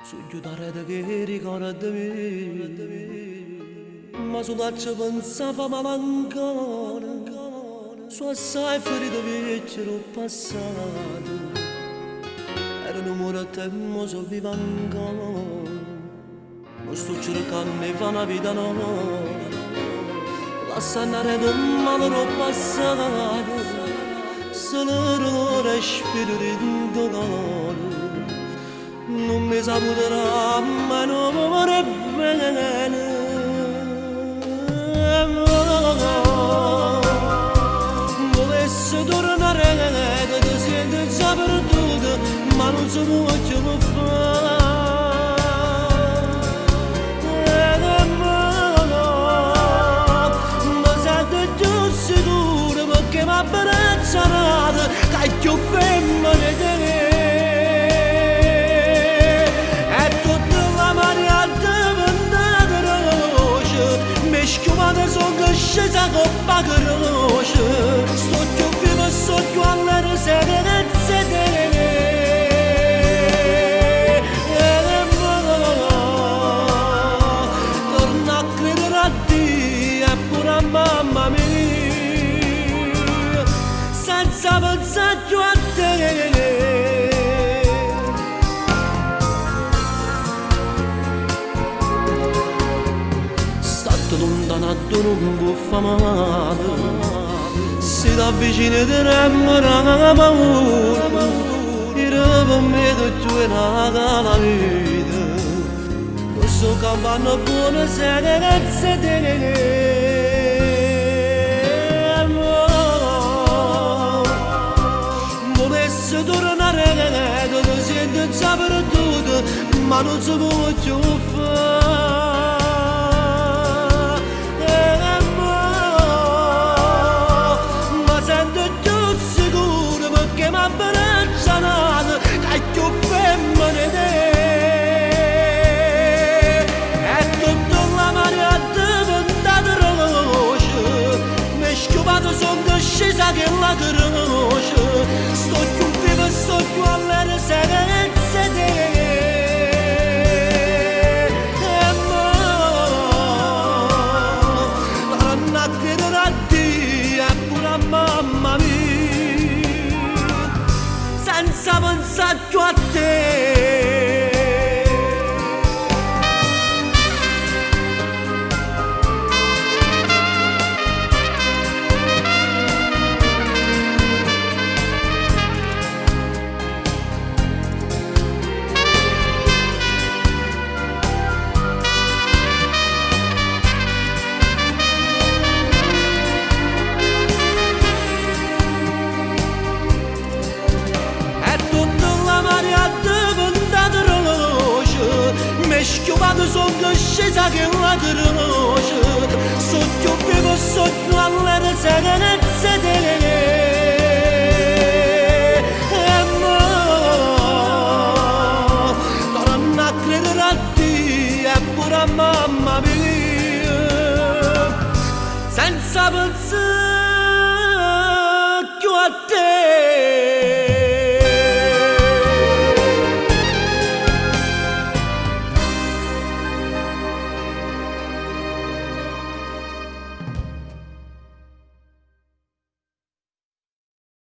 Sogno d'arreda che ricordami, ma sulla ci pensava ancora, su assai ferite vecchie passate, erano morte e mo so viva ancora, non sto cercando di fare una vita nuova, lascia andare del male passato, solo lo respiro di dolore. Non mi saputerà mai non muore bene. Volesse tornare che ti senti già perduto, ma non si può più fare. Ma sento più sicuro perché mi ha abbracciato, che più femmina di te. Schiumate sono scesa coppa croce, sto più vivo e sto più alle serenezze te. Torno a credere a Dio e pure a mamma mia, senza pensare più a te. Lontana non può fare male, se ti avvicini ti remora la paura, il per me tu è nata vita, questo campano buono serenezze te. Volesse tornare che ti senti già perduto, ma non si può più fare. Che mi abbracciano, che più femmina di te. E tutta la marea diventata roce, mi schiupato sono scesa che la croce, sto più vivo e sto più alle serenezze te. E mo, torno a credere a Dio e pure a mamma mia, senza pensare più a te. Schiupato sono scesa che la croce, sto più vivo, sto più alle serenezze.